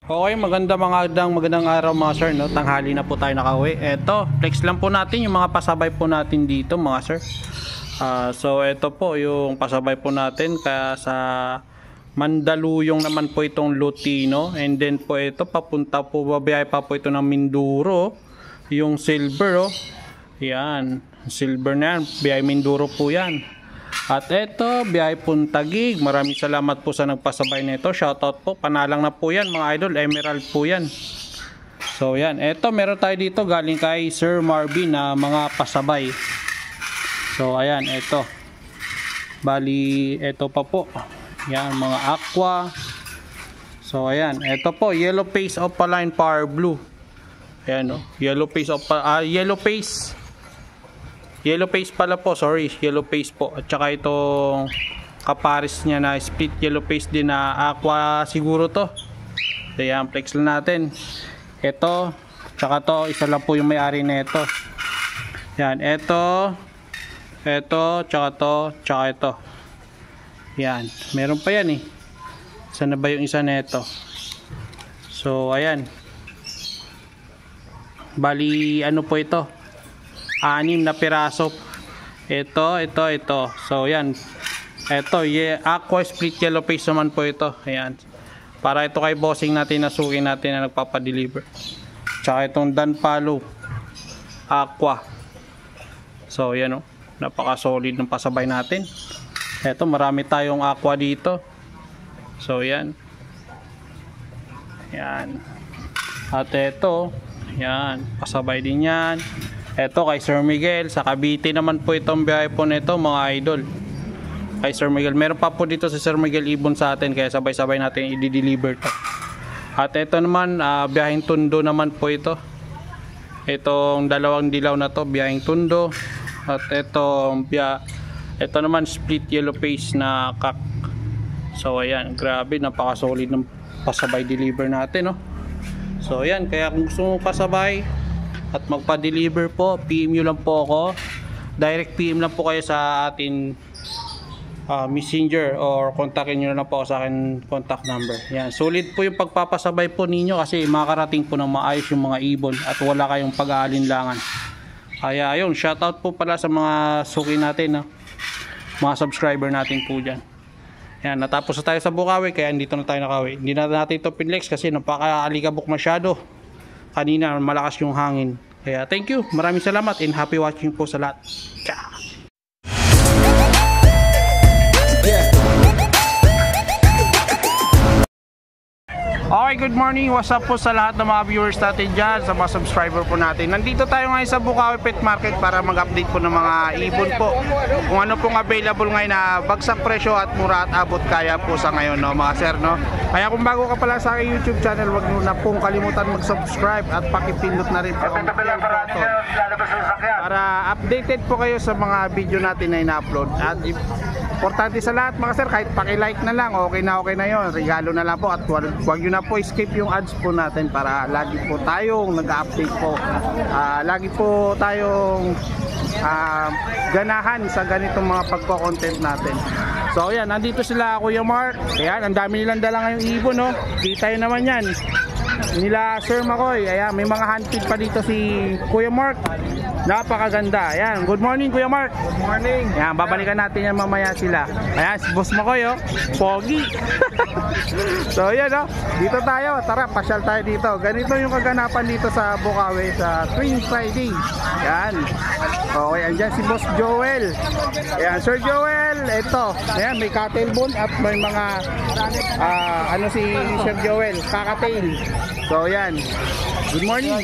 Okay, magandang araw mga sir, no? Tanghali na po tayo nakauwi. Eto, flex lang po natin yung mga pasabay po natin dito mga sir. So eto po yung pasabay po natin kaya sa Mandaluyong naman po itong Lutino, and then po ito papunta po, babiyahe pa po ito ng Mindoro, yung silver, oh. Yan, silver na yan, biyahe Mindoro po yan. At eto, biyahe pong Taguig. Maraming salamat po sa nagpasabay nito. Shoutout po, panalang na po yan mga idol, emerald po yan. So yan, eto meron tayo dito galing kay Sir Marvin na mga pasabay. So ayan, eto bali, eto pa po yan, mga aqua. So ayan, eto po, yellow face opaline power blue. Ayan, oh, yellow face yellow face pala po, sorry, yellow face po. At saka itong kaparis niya na split yellow face din na aqua siguro to. Ayan, flex lang natin. Ito, tsaka to, isa lang po yung may-ari na ito. Yan, ito, tsaka to, tsaka ito. Yan, meron pa yan eh. Saan na ba yung isa na ito? So, ayan. Bali, ano po ito? 6 na piraso. Ito. So yan. Ito, aqua split yellow face naman po ito. Ayan. Para ito kay bossing natin na suki natin na nagpapa-deliver. Tsaka itong Danpalo aqua. So yan, oh. Napaka-solid ng pasabay natin. Ito, marami tayong aqua dito. So yan. Yan. At ito, yan, pasabay din yan. Ito kay Sir Miguel, sa Cavite naman po itong biyahe po nito mga idol. Kay Sir Miguel, meron pa po dito si Sir Miguel ibon sa atin, kaya sabay-sabay natin i-deliver to. At ito naman, biyaheng Tondo naman po ito. Itong dalawang dilaw na to, biyaheng Tondo. At ito naman split yellow face na kak. So ayan, grabe, napaka-solid ng pasabay deliver natin, no? So ayan, kaya kung gusto mo pasabay at magpa-deliver po, PM nyo lang po ako. Direct PM lang po kayo sa atin messenger, or kontakin nyo lang po ako sa akin contact number. Yan, sulit po yung pagpapasabay po ninyo kasi makakarating po ng maayos yung mga ibon at wala kayong pag-aalinlangan. Kaya ayun, shoutout po pala sa mga suki natin, mga subscriber natin po dyan. Yan, natapos na tayo sa Bukawi, kaya dito na tayo nakawi. Hindi na natin ito pinlex kasi napaka-alikabok masyado. Kanina malakas yung hangin. Kaya thank you, maraming salamat, and happy watching po sa lahat. Ciao. Okay, good morning, what's up po sa lahat ng mga viewers natin dyan, sa mga subscriber po natin. Nandito tayo ngayon sa Bukawi Pet Market para mag-update po ng mga ibon po, kung ano pong available ngayon na bagsak presyo at mura at abot kaya po sa ngayon, no, mga sir, no. Kaya kung bago ka pala sa aking YouTube channel, wag nyo na pong kalimutan mag-subscribe at pakipindot na rin po ang bell button para updated po kayo sa mga video natin na ina-upload. At importante sa lahat mga sir, kahit paki-like na lang, okay na yon, regalo na lang po. At wag nyo na po skip yung ads po natin para lagi po tayong nag-update po, lagi po tayong ganahan sa ganitong mga pagko-content natin. So ayan, nandito sila Kuya Mark. Ayan, ang dami nilang dala ngayong ibon, no? Kita nyo naman yan nila Sir Makoy. Ayan, may mga handpid pa dito si Kuya Mark. Napakaganda. Ayan, good morning Kuya Mark. Good morning. Ayan, babalikan natin yan mamaya sila. Ayan, si Boss Makoy, oh. Pogi. So ayan, oh. Dito tayo. Tara, pasyal tayo dito. Ganito yung kaganapan dito sa Bukawi sa Twin Friday. Ayan. Okay, andyan si Boss Joel. Ayan, Sir Joel. Ito. Ayan, may cattle bone at may mga ano si Sir Joel, kakatail. So ayan, good morning.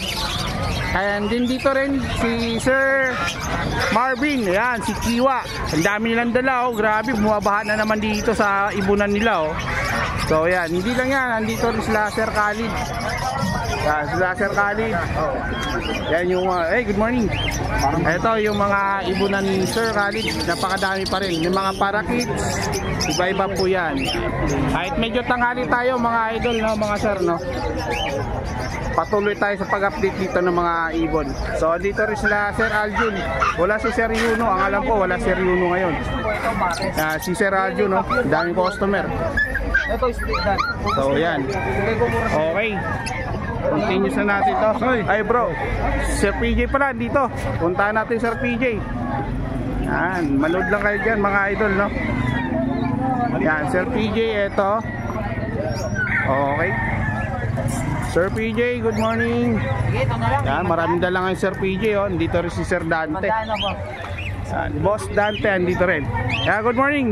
Ayan, din dito rin si Sir Marvin. Ayan, si Kiwa. Ang dami nilang dala, oh. Grabe, bumabaha na naman dito sa ibunan nila, oh. So ayan, hindi lang yan, nandito rin sila Sir Khalid. Ayan, sila Sir Khalid. Oh. Ayan yung hey, good morning. Ito yung mga ibunan ni Sir Khalid. Napakadami pa rin. Yung mga parakeets, iba-iba po yan. Kahit medyo tanghali tayo mga idol, no, mga sir, no. Patuloy tayo sa pag-update dito ng mga ibon. So dito rin sila Sir Aljun. Wala si Sir Yuno. Ang alam ko wala Sir Yuno ngayon. Si Sir Aljun, no, daming customer. Ito split dan. So yan. Okay. Continuous na natin to. Ay bro, Sir PJ pala dito. Puntahan natin Sir PJ. Yan, manood lang kayo dyan mga idol, no? Yan, Sir PJ, ito. Okay. Sir PJ, good morning. Yan, maraming dala ngayon Sir PJ, oh. Dito rin si Sir Dante. Yan, Boss Dante, andito rin. Yan, good morning.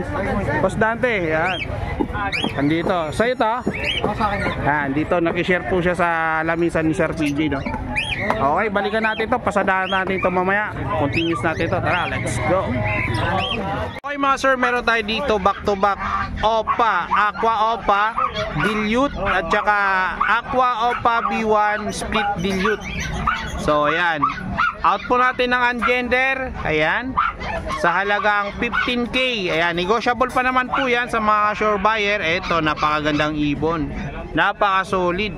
Boss Dante, yan. Andito. Sa'yo to? Yan, dito nakishare po siya sa lamisan ni Sir PJ, no? Okay, balikan natin to. Pasadahan natin to mamaya. Continuous natin to. Tara, let's go. Okay mga sir, meron tayo dito back to back Opa, Aqua Opa Dilute at saka Aqua Opa B1 Split Dilute. So ayan, out po natin ng ungender. Ayan, sa halagang 15K. Ayan, negotiable pa naman po yan sa mga sure buyer. Ito, napakagandang ibon, napaka solid.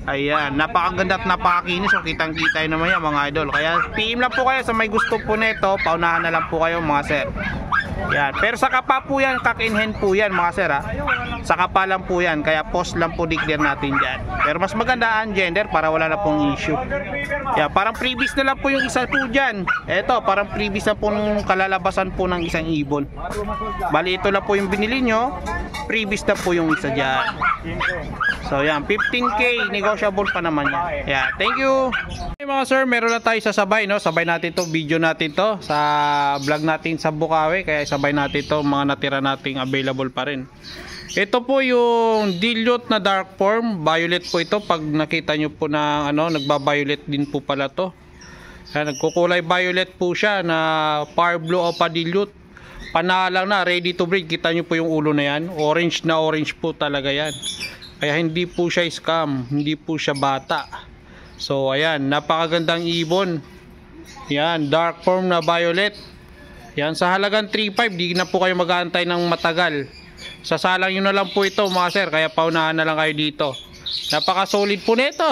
Ayan, napakaganda at napakakinis. So kitang kita naman yan mga idol. Kaya PM lang po kayo sa may gusto po nito. Paunahan na lang po kayo mga sir. Yan, pero sa kapa po yan, cock in hand po yan mga sir, ha? Sa kapa lang po yan, kaya post lang po declare natin dyan. Pero mas maganda ang gender para wala na pong issue. Yan, parang previous na lang po yung isa po dyan. Eto, parang previous na po nung kalalabasan po ng isang ibon. Bali ito lang po yung binili nyo, previous na po yung isa dyan. So yan, 15K, negotiable pa naman yan. Yeah, thank you. Okay mga sir, meron na tayo sasabay, no? Sabay natin to, video natin to sa vlog natin sa Bukawi. Kaya sabay natin to, mga natira nating available pa rin. Ito po yung dilute na dark form, violet po ito. Pag nakita nyo po na ano, nagba-violet din po pala to. Kaya nagkukulay violet po siya na Power Blue Opa dilute. Panalang na, ready to breed. Kita nyo po yung ulo na yan, orange na orange po talaga yan. Kaya hindi po siya scam, hindi po siya bata. So ayan, napakagandang ibon. Yan, dark form na violet. Yan, sa halagang 3.5, di na po kayo mag-aantay ng matagal. Sasalang nyo na lang po ito mga sir, kaya paunahan na lang kayo dito. Napaka-solid po nito.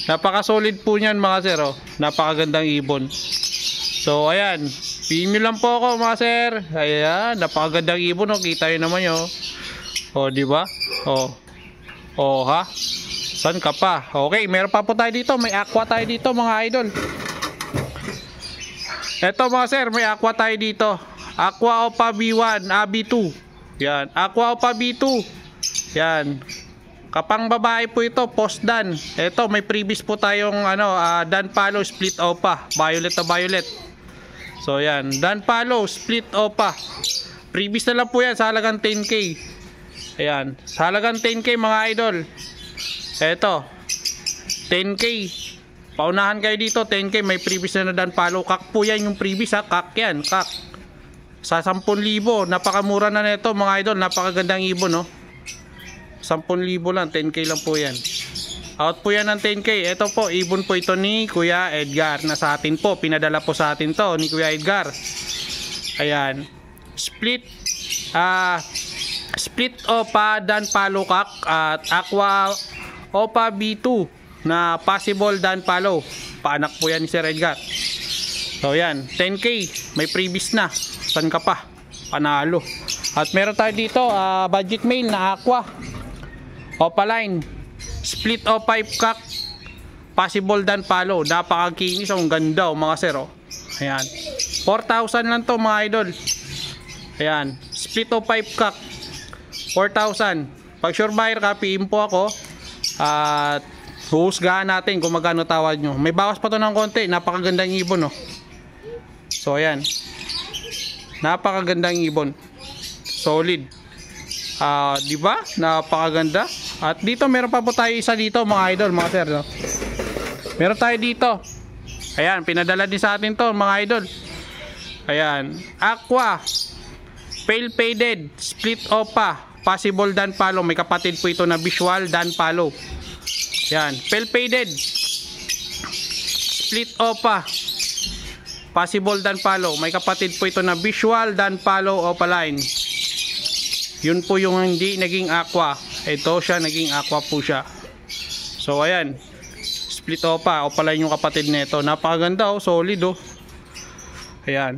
Napaka-solid po niyan mga sir, oh. Napakagandang ibon. So ayan, PM lang po ako mga sir. Ayan, napakagandang ibon, oh. Kita nyo naman yun, oh. Oh, di ba? Oh. Oh, ha? San ka pa? Okay, meron pa po tayo dito. May aqua tayo dito, mga idol. Eto mga sir, may aqua tayo dito. Aqua Opa B1, B2. Yan, Aqua Opa B2. Yan. Kapang babae po ito, post dan. Eto, may previous po tayong ano, Dan Palo Split Opa, violet na violet. So yan, Dan Palo Split Opa. Previous na lang po yan sa halagang 10K. Ayan, sa halagang 10K mga idol. Eto, 10K. Paunahan kayo dito, 10K. May previous na Dan Palo. Kak po yan yung previous, ha. Kak yan, kak. Sa 10,000. Napakamura na nito mga idol. Napakagandang ibon, no. 10,000 lang, 10K lang po yan. Out po yan ng 10K. Ito po, ibon po ito ni Kuya Edgar. Na sa atin po, pinadala po sa atin to ni Kuya Edgar. Ayan, split Split Opa Dan Palo Kak at Aqua Opa B2 na possible Dan Palo. Paanak po yan ni Sir Edgar. So yan, 10K. May previous na. San ka pa? Panalo. At meron tayo dito budget mail na Aqua Opa Line Split Opa Kak possible Dan Palo. Napakakinis. Ang ganda, mga sir, oh. Ayan, 4,000 lang to mga idol. Ayan, Split Opa Kak 4,000. Pag sure buyer ka, PM po ako at huhusgahan natin kung magkano tawad nyo. May bawas pa to ng konti. Napakagandang ibon, no? So ayan, napakagandang ibon, solid. Di ba? Napakaganda. At dito meron pa po tayo isa dito mga idol, mga sir, no? Meron tayo dito. Ayan, pinadala din sa atin to mga idol. Ayan, Aqua Pale Faded Split Opa possible Dan Palo. May kapatid po ito na visual Dan Palo. Yan, Pale Faded Split Opa possible Dan Palo. May kapatid po ito na visual Dan Palo Opa line. Yun po yung hindi naging aqua. Ito siya, naging aqua po siya. So ayan, Split Opa line yung kapatid nito. Napakaganda, oh, solid, oh. Ayan,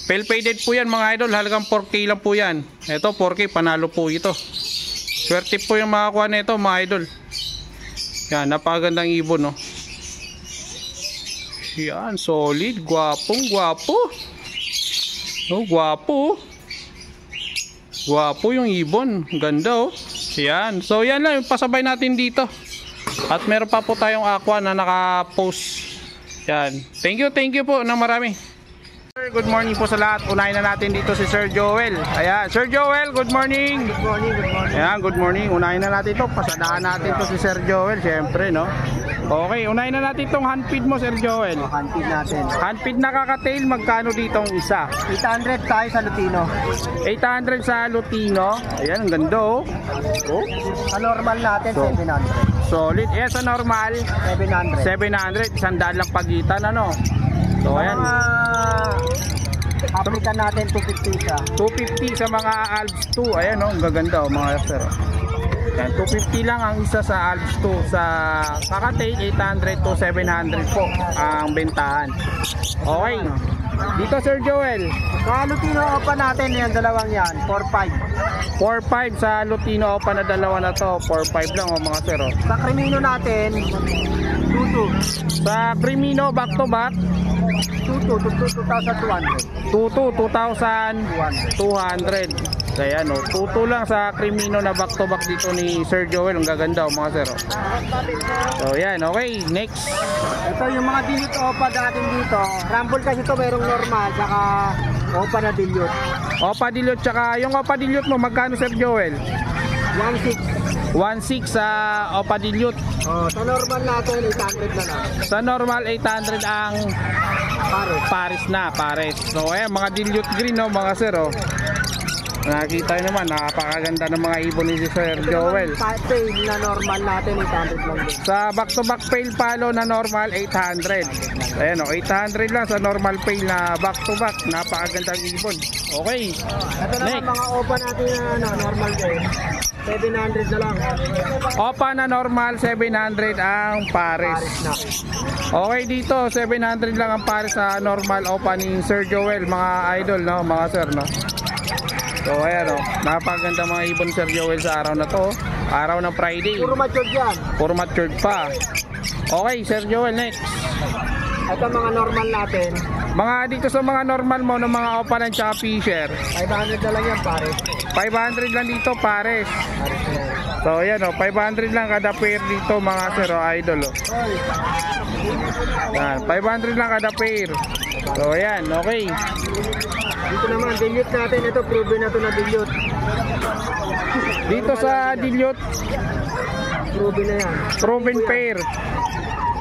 Pale faded po yan mga idol, halagang 4K lang po yan. Ito 4K, panalo po ito. Swerte po yung makakuha na ito mga idol. Yan, napakagandang ibon, no. Yan, solid, gwapong gwapo. Oh, gwapo. Gwapo yung ibon, ganda oh. Yan, so yan lang yung pasabay natin dito. At meron pa po tayong aqua na naka-post. Yan, thank you po na marami. Good morning po sa lahat. Unahin na natin dito si Sir Joel. Ayan, Sir Joel, good morning. Good morning, good morning. Ayan, good morning. Unahin na natin ito. Pasadahan natin ito si Sir Joel, syempre, no? Okay, unahin na natin itong handfeed mo, Sir Joel. Handfeed natin. Handfeed na kakatail, magkano dito ang isa? 800 tayo sa Lutino. 800 sa Lutino. Ayan, ang ganda, oh. Oh. Sa normal natin, So, 700. solid. Ayan, sa normal, 700. 700. 100 lang pagitan, ano? So, ayan. African natin, 250 siya. 250 sa mga Alps 2. Ayan, oh, ang gaganda, oh, mga sir. Yan, 250 lang ang isa sa Alps 2. Sa kakatail, 800 to 700 po ang bentahan. Okay. Dito, Sir Joel. Sa Lutino Opa natin, yan, dalawang yan, 4-5. 4-5 sa Lutino Opa na dalawa na to. 4-5 lang, oh, mga sir. Oh. Sa Crimino natin, 2-2. Sa Crimino, back to back, 2-2, 2,200. 2,200. Ayan, oh. 2-2 lang sa Crimino na back to back dito ni Sir Joel. Ang gaganda, oh, mga sir. Oh. So, yan. Okay, next. Ito yung mga dilute Opa natin dito. Rumble kasi ito, merong normal, saka Opa na dilute. Opa dilute, tsaka yung Opa dilute mo, magkano, Sir Joel? 1-6. 1.6 sa Opa dilute. Oh, sa normal natin, 800 na lang. Sa normal, 800 ang pares na, pares. So, ayan, mga dilute green, no, mga sir, oh. Nakikita nyo naman, napakaganda ng mga ibon ni Sir Joel. Pail na normal natin, 800 lang din. Sa back-to-back pail palo na normal, 800. Ayan, oh, 800 lang sa normal pail na back-to-back. Napakagandang ibon. Okay. Ito naman mga Opa natin na normal din. 700 na lang. Opa na normal, 700 ang pares. Na. Okay, dito, 700 lang ang pares sa normal Opa ni Sir Joel, mga idol, no, mga sir, no. So ayan, oh, napakaganda mga ibon Sir Joel sa araw na to. Araw ng Friday. Puro matured yan. Puro matured pa. Okay, Sir Joel, next. Ito mga normal natin. Mga dito sa mga normal mo ng mga Opa ng tsaka Fisher, 500 na lang yan pare. 500 lang dito pares. Pares na yan. So ayan, oh, 500 lang kada pair dito mga sir, oh, idol, oh. Yan, 500 lang kada pair. So ayan, okay. Dito naman, dilute natin. Ito, proven na ito na dilute. Dito sa dilute, Proven na yan. proven pair.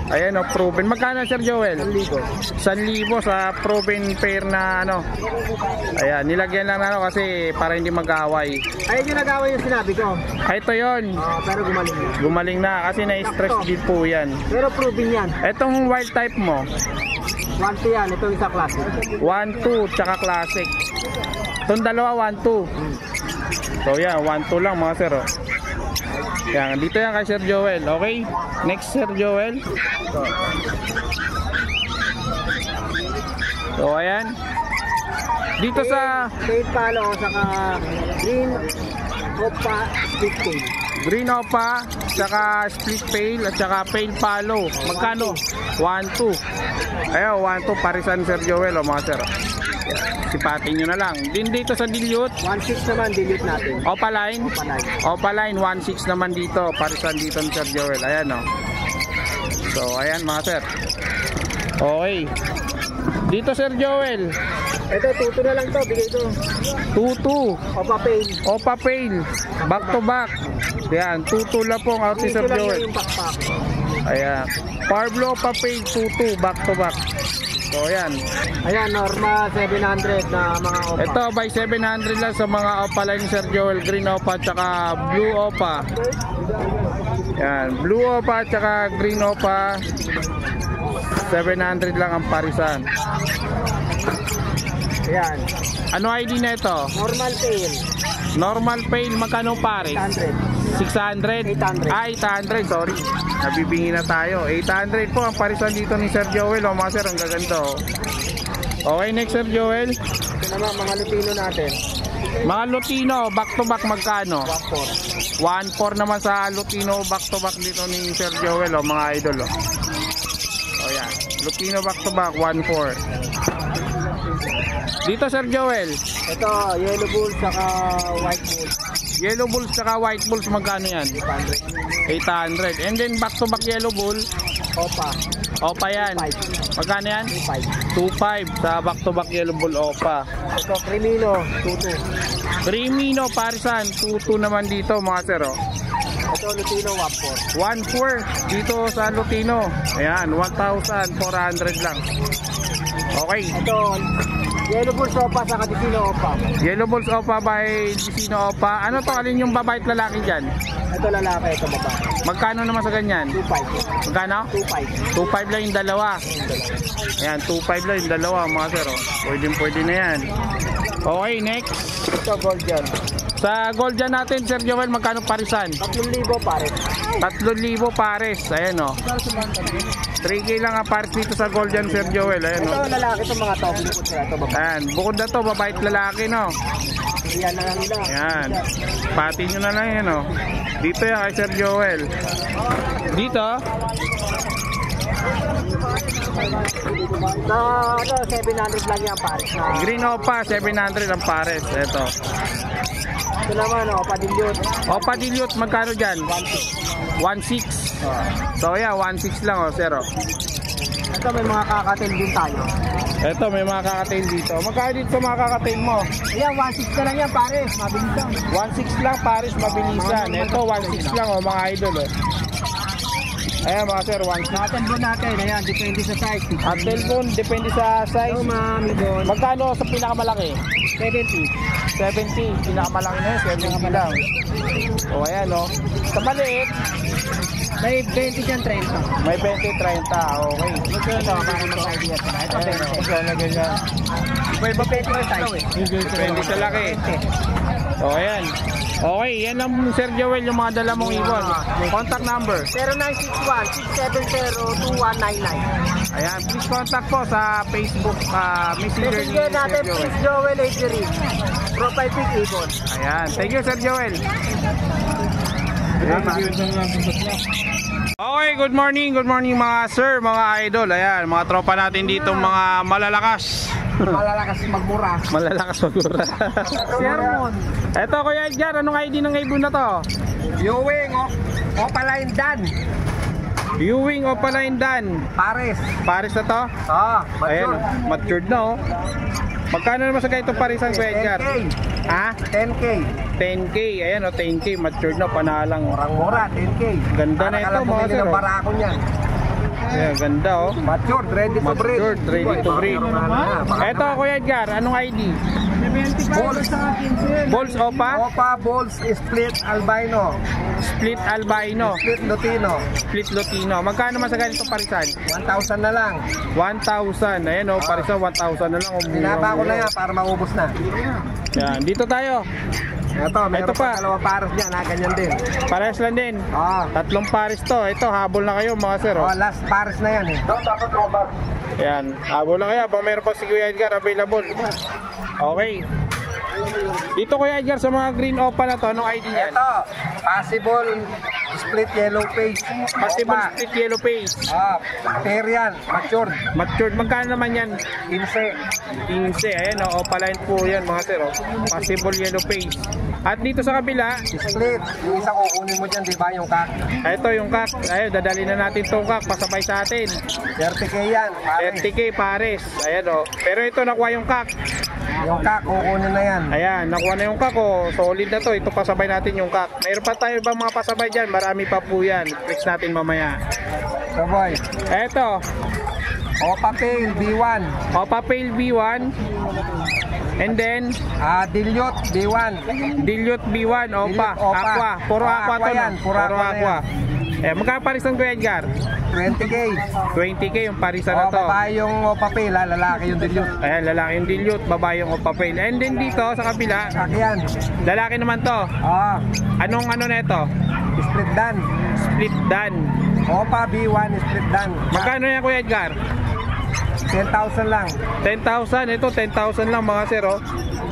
Ayan, oh, proven. Magkano, Sir Joel? 1,000. 1,000 sa proven pair na ano. Ayan, nilagyan lang na ano kasi para hindi mag-away. Ayun yung nagawa yung sinabi ko. Ay, ito yun. Pero gumaling na. Gumaling na kasi na-stress din po yan. Pero proven yan. Etong wild type mo, 1-2 yan. Ito isa klase. 1-2 tsaka classic. Itong dalawa 1-2. So yan, 1-2 lang mga sir, oh. Yan, dito yan kay Sir Joel. Okay? Next, Sir Joel. So ayan. Dito sa Pail palo, saka green Opa split tail. Green Opa, tsaka split pail, at tsaka pail palo. Magkano? 1-2. Ayo, 1-2 parisan Sir Joel, oh, mga sir. Sipatin nyo na lang. Din dito sa dilute, 1-6 naman, dilute natin. Opaline. Opaline 1.6 naman dito. Parisan dito ni Sir Joel. Ayan, oh. So ayan mga sir. Okay. Dito Sir Joel, Ito, 2-2 na lang to. Bigay ko. 2-2. Opa pail. Opa pail. Back to back. Ayan, 2-2 lang po ang out ni Sir Ito lang Joel. yung pakpak. Ayan. Parblo Opa pail 2-2. Back to back. So ayan. Ayan, normal 700 na mga Opa. Ito by 700 lang sa mga Opa line ni Sir Joel. Green Opa tsaka Blue Opa. Yan, Blue Opa tsaka Green Opa. 700 lang ang parisan. Ayan. Ano ID na ito? Normal pail. Normal pail, magkano pares? 100. 600? 800. Ah, 800, sorry. Nabibingi na tayo. 800 po ang parisan dito ni Sir Joel. O mga sir, ang gaganda. Oh. Okay, next Sir Joel. Ito naman, mga Lutino natin. Mga Lutino, back to back magkano? 1.4. 1.4 naman sa Lutino back to back dito ni Sir Joel, oh, mga idol. Oh. So yan, Lutino back to back 1.4. Dito Sir Joel, Ito, Yellow Bull saka White Bull. Yellow Bulls saka White Bulls magkano yan? 800. And then back to back Yellow Bull, Opa. Opa yan. Magkano yan? 2.5. 2.5 sa back to back Yellow Bull Opa. Ito, Crimino, 2.2. Crimino Parisan 2.2 naman dito mga sir. Oh. Ito, Lutino, 1.4. 1.4 dito sa Lutino. Ayan, 1,400 lang. Okay. Ito, Yellow Bull Opa saka Dicino Opa. Yellow Bulls Opa by Dicino Opa. Ano to? Alin yung babae at lalaki dyan? Ito lalaki, ito babae. Magkano naman sa ganyan? 2.5. Magkano? 2.5. 2.5 lang yung dalawa. Ayan, 2.5 lang yung dalawa mga sir. Oh. Pwede na yan. Okay, next. Ito, Gold yan. Sa gold dyan natin, Sir Joel, magkano parisan? 3,000 pare. 3,000 pares. Ayan o. 3K lang ang pares dito sa gold dyan, Sir Joel. Ayan o. Ito, lalaki itong mga top. Ito, babae. Ayan, bukod na to, babae at lalaki, no? Yan na lang nila. Ayan. Pati nyo na lang yan, o. Dito yan kay Sir Joel. Dito, Na, ano, 700 lang yan pare. Green Opa, 700 ang pares. Ito. Ito naman, Opa Dilute. Opa Dilute, magkano dyan? 1.6. So, yeah, 1.6 lang, o, sir, o. Ito, may mga kakatil din tayo. Ito, may mga kakatail dito. Magkano dito sa mga kakatail mo? Ayan, 1.6 na lang yan pare. Mabilis lang. 1.6 lang, pares, mabilisan. Ito, 1.6 lang, o, mga idol, o. Ayan mga sir, 1.6. Nakatalbon natin, ayan, depende sa size. At cellphone, depende sa size. Ito, mami doon. Magkano sa pinakamalaki? 70. 70, pinakamalaki na yun, 70 lang. O ayan o. Sa maliit, May 20 dyan, 30. may 20, 30. Okay. Ito, para mag-idea sila. Ito, Ayan o, 20. ganyan, ganyan. Iba-iba 20 yung size. Depende sa laki. O ayan. Okay, yan lang Sir Joel yung mga dala mong ibon. Contact number. 0961-670-2199. Ayan, please contact po sa Facebook Messenger ni Messenger Sir natin, Joel. please Joel Adjeri. Profile pic ibon. Ayan, thank you Sir Joel. Okay, good morning mga sir, mga idol. Ayan, mga tropa natin dito, mga malalakas. Malalakas magmura. Malalakas magura. Sermon. Eto Kuya Edgar, anong ID ng ibon na to? Viewing, Opaline Dan. Viewing o Opaline Dan? Pares. Paris na to? Ayan, matured na oh. Magkano naman sa ganito parisan Kuya Edgar? 10K. Ha? 10K. 10K, ayan o, 10K, matured na, panalang. Murang-mura, 10K. Ganda na ito mga sir. ng barako niyan. Ayan, ganda oh. Matured, ready to breed. Matured, ready to breed. Eto Kuya Edgar, anong ID? Balls. Balls Opa? Opa, Balls, Split Albino. Split Albino. Split Lutino. Split Lutino. Magkano naman sa ganito parisan? 1,000 na lang. 1,000. Ayan o, parisan 1,000 na lang. Binaba ko na yan para maubos na. Yan, dito tayo. Ito, meron Ito pa. pa dalawang pares dyan, ganyan din. Parehas lang din. Tatlong pares to. Ito, habol na kayo mga sir. Oh. Last pares na yan. Yan, habol na kayo. Baka meron pa si Kuya Edgar available. Okay. Dito Kuya Edgar sa mga green opa na to, anong ID niyan? Ito, possible split yellow face. Possible Opa. split yellow face. Pair yan, matured. Matured. Magkano naman yan? 15. 15. Ayan o, opaline po yan mga sir. Oh. Possible yellow face. At dito sa kabila, Split. Yung isa kukunin mo dyan, di ba, yung kak? ito yung kak. Ayun, dadali na natin itong kak. Pasabay sa atin. 30K yan. Pare. 30K pares. Ayan o. Pero ito, nakuha yung kak. Yung kak, kukunin na yan. Ayan, nakuha na yung kak o. Solid na to. Ito, pasabay natin yung kak. Mayroon pa tayo ba mga pasabay dyan? Marami pa po yan. Flex natin mamaya. So boy, Ito, Opa Pale B1. Opa Pale B1. And then, Dilute B1. Dilute B1, Opa. Dilute Opa. Aqua. Puro aqua to. Yan, No? puro aqua na aqua. Magkano parisan Kuya Edgar? 20K. 20K yung parisan na to. Babae yung Opa Pale, lalaki yung Dilute. Ayan, lalaki yung dilute, babae yung Opa Pale. And then dito sa kabila, Yan. lalaki naman to. Anong ano na ito? Split Dan. Split Dan. Opa B1 Split Dan. Magkano yan Kuya Edgar? 10,000 lang. 10,000. Ito, 10,000 lang mga sir, oh.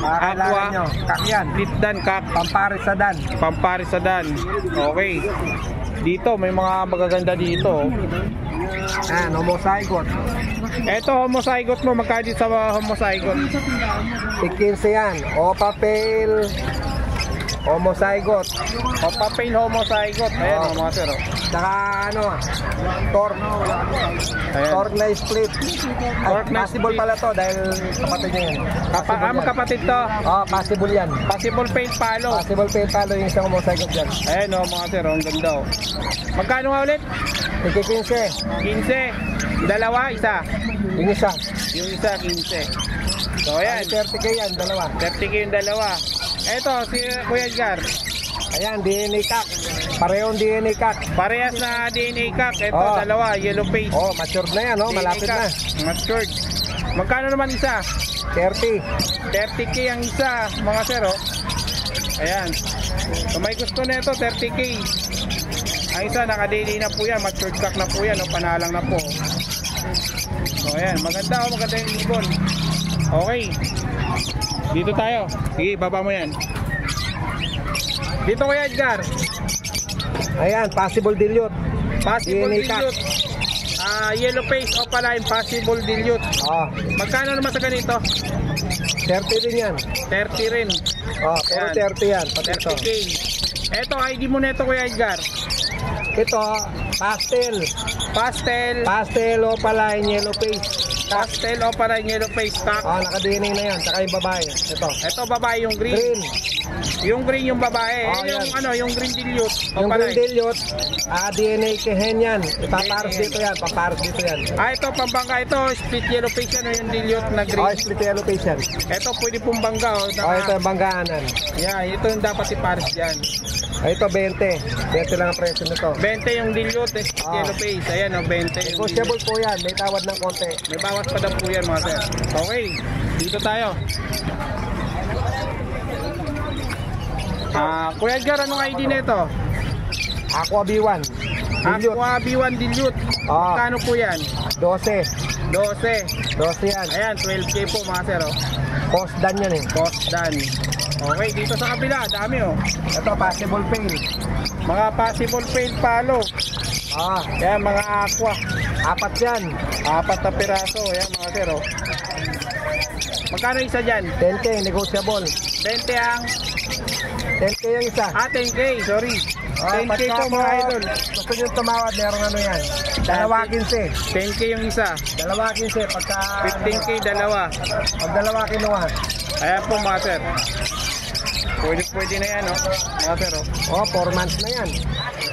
Aqua. Nyo. Kakyan. Litdan, kak. Pamparis sa dan. Pamparis sa dan. Okay. Dito, may mga magaganda dito, oh. Homozygote. Ito, homozygote mo. Magkano sa homozygote? 15 yan. Opa Pale. Homozygote. Papel homozygote. Ayan, oh, mga sir, oh. Saka torque. Ayan. Torque na split. Torque na Possible split. pala to dahil kapatid niya yan. Magkapatid to. Possible yan. Possible paint palo. Possible pay talo yung isang homozygote yan. Ayan, oh, mga sir, oh. Ang ganda, oh. Magkano nga ulit? 15. 15. Dalawa, isa. Yung isa. Yung isa, 15. So, ayan. 30k yan, dalawa. 30k yung dalawa. Eto, si Kuya Edgar. Ayan, DNA cock. Parehong DNA cock. Parehas na DNA kak. Ito, Oh. dalawa, yellow face. Matured na yan, DNA malapit na. kak. Matured. Magkano naman isa? 30. 30k ang isa, mga sir, oh. Ayan. So, may gusto na ito, 30k. Ang isa, naka-DNA na po yan. Matured kak na po yan, oh. Panalang na po. So, ayan. Maganda, oh. Maganda yung ibon. Okay. Dito tayo. Sige, baba mo yan. Dito, Kuya Edgar. Ayan, possible dilute. Possible DNA kak. dilute. Yellow face o pala impossible dilute. Magkano naman sa ganito? 30 din yan. 30 rin. Pero Ayan. 30 yan. Pati ito. 30k. Eto, ID mo na ito, Kuya Edgar. Ito, pastel. Pastel. Pastel o pala yung yellow face. Pastel o pala yellow face kak. Naka-DNA na yan. Saka yung babae. Ito. Ito, babae yung green. Green. Yung green yung babae. Yan. Yung green dilute. O Yung pala. green dilute, DNA kehen yan. Ipaparos DNA. dito yan. Paparos dito yan. Ito, pambangka. Ito, split yellow face yan. Yung dilute na green. Split yellow face yan. Ito, pwede pong bangga. Ito yung banggaanan. Yeah, ito yung dapat ipares dyan. Ito 20. 20 lang ang presyo nito. 20 yung dilute, yellow face. Ayan, 20 yung Negotiable po yan. May tawad ng konti. may bawas pa daw po yan, mga sir. Okay, dito tayo. Kuya Edgar, anong ID nito? Aqua B1. Dilute. Aqua B1 dilute. Magkano po yan? 12. 12. 12 yan. Ayan, 12k po, mga sir. Oh. Cost dan yan eh. Cost done. Okay, dito sa kabila, dami, oh. Ito possible fail. Mga possible fail palo. Ayan, mga aqua. 4 yan. 4 na piraso. Ayan, mga sir, oh. Magkano isa dyan? 10k negotiable. 20 ang 10k yung isa. 10k, sorry. 10k pagka po, mga idol. Gusto nyo tumawad, meron ano yan. Dalawa 15. 10k yung isa. Dalawa 15. Pagka 15k, dalawa. Pag dalawa kinuha. Ayan po, mga sir. Pwede na yan, oh. Mga sir, oh. 4 months na yan.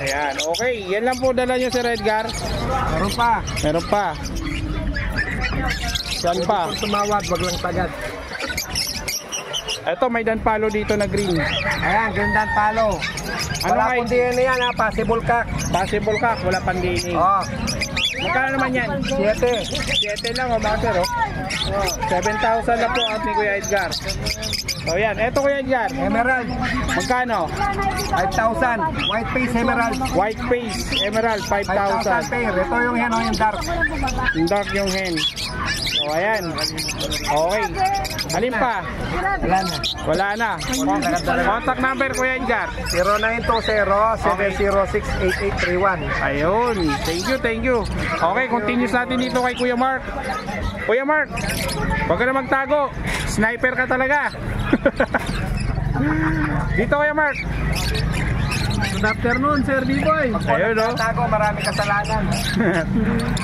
Ayan, okay. Yan lang po dala nyo, Sir Edgar. Meron pa. Meron pa. Yan pa. Pag tumawad, wag lang tagad. Ito, may danpalo dito na green. Ayan, gandang palo. Ano Wala nga kung DNA yan ha, possible cock. Possible kak, wala pang DNA. Magkano naman yan? 7. 7 lang, oh, mga sir, oh. 7,000 na po out ni Kuya Edgar. So yan, eto Kuya Edgar. Emerald, Magkano? 5,000. White face emerald. White face, emerald, 5,000 5,000. pair. Ito yung hen o yung dark. Yung dark yung hen. So ayan. Okay. Alin pa? Wala na. Wala na. Contact number Kuya Edgar. 0920-706-8831. Ayun. Thank you. Okay, continuous natin dito kay Kuya Mark. Kuya Mark, huwag ka na magtago. Sniper ka talaga. Dito Kuya Mark. Good afternoon, Sir D-Boy. Ayun, no? Tago, marami kasalanan.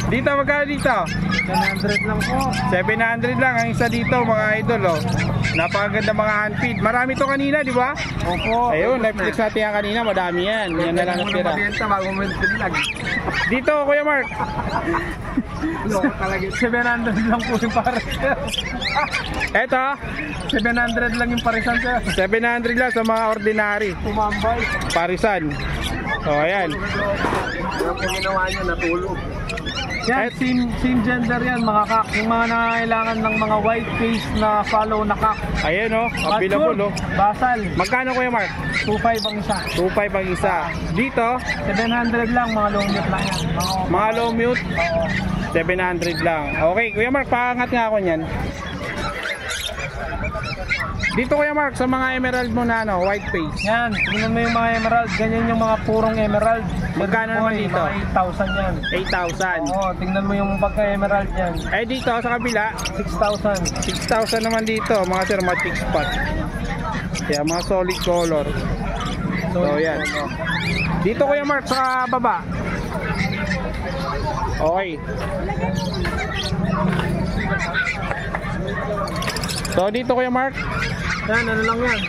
Dito, magkano dito? 700 lang po. 700 lang ang isa dito, mga idol, oh. Napakaganda mga handfeed. Marami to kanina, di ba? Opo. Ayun, Netflix natin yan kanina, madami yan. Yan na lang natira. Mag-vlog. Dito, Kuya Mark. Loko talaga. 700 lang po yung pares. Eto, 700 lang yung parisan, sir. 700 lang sa mga ordinary. Tumambay. Parisan. So, ayan. Yung ginawa niya, natulog. Yan, Same gender yan, mga kak. Yung mga nangangailangan ng mga white face na follow na kak. Ayan, oh. Available, oh. Basal. Magkano, Kuya Mark? 2.5 ang isa. 2.5 ang isa. Dito, 700 lang, mga long meat lang yan. mga low mute. Oo. 700 lang. Okay, Kuya Mark, paangat nga ako niyan. Dito Kuya Mark, sa mga emerald mo na ano, white face. Yan, tingnan mo yung mga emerald. Ganyan yung mga purong emerald. Magkano naman dito? Mga 8,000 yan. 8,000. Oo, tingnan mo yung pagka-emerald yan. Eh dito sa kabila, 6,000. 6,000 naman dito, mga sir, matic spot. Kaya mga solid color. So yan. Dito Kuya Mark, sa baba. Okay. So dito Kuya Mark, Yan, ano lang yan.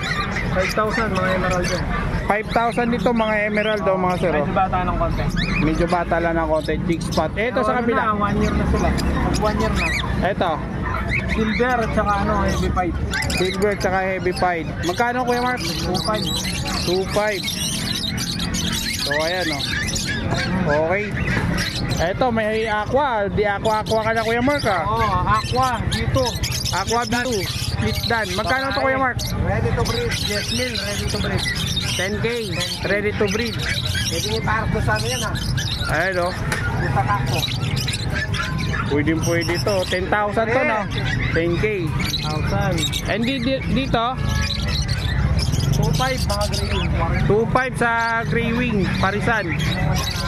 5,000 mga emerald yan. 5,000 dito mga emerald o mga sir. Medyo bata ng konti. Medyo bata lang ng konti, big spot. Ito sa kabila. 1 year na sila. Mag 1 year na. Ito, Silver at saka ano, heavy fight. silver tsaka heavy pied. Magkano Kuya Mark? 2,500. 2.5. So ayan o. Okay. Ito may aqua. Di aqua ka na Kuya Mark ha. Oo, aqua, dito. Aqua blue. Split dan. Magkano to Kuya Mark? Ready to breed. Yes, Mil, ready to breed. 10K. Ready to breed. Pwede niyo parang doon sa ano yan ha. Ayan o. Yung takako. Pwede to. 10,000 to no? 10K. 1,000. And dito, 2,500 mga green. 2.5 sa gray wing. Parisan.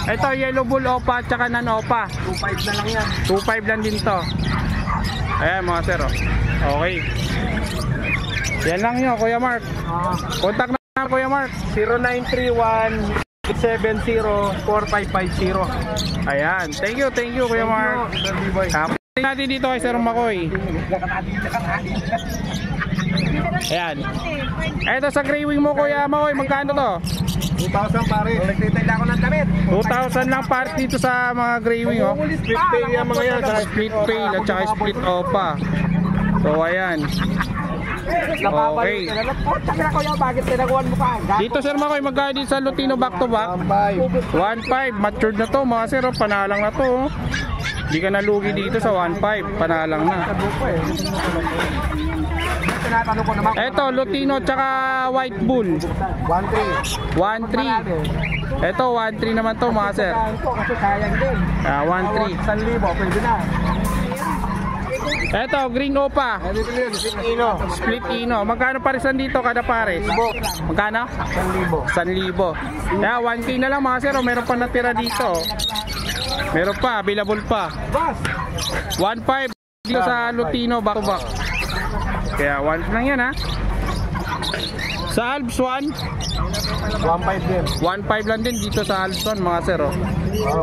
Ito yellow bull opa at saka nan opa. 2,500 na lang yan. 2.5 lang din to. Ayan mga sir oh. Okay. Yan lang yun Kuya Mark. Contact na Kuya Mark. 0931-704550. Ayan. Thank you Kuya Mark. Tapos natin dito kay Sir Makoy. Ayan. Ito sa gray wing mo Kuya Makoy. Magkano to? 2,000 pare. Nagtitay ako ng damit. 2,000 lang part dito sa mga gray wing oh. Split pay yan mga yan. Split pail at saka split opa. So ayan. Okay. Bakit tinaguan mo pa? Dito Sir Makoy, magkano dito sa Lutino back to back? 1.5. Matured na to mga sir, oh. Panalang na to. Oh. Hindi ka nalugi dito sa 1.5. Panalang na. Tinatanong ko naman. Eto, Lutino tsaka White Bull. 1,300. 1.3. Eto, 1.3 naman to mga sir. Kasi sayang din. 1.3. 1,000 pwede na. Eto, Green Opa. Dito yun, Ino. Split Ino. Magkano parisan dito kada pares? Magkano? 1,000. Kaya 1K na lang mga sir. Oh. Meron pa natira dito. Meron pa, available pa. 1.5 dito sa Lutino back to back. Kaya 1 lang yan ha. Sa Alps 1, 1,500 din. 1.5 lang din dito sa Alps 1 mga sir. Oh.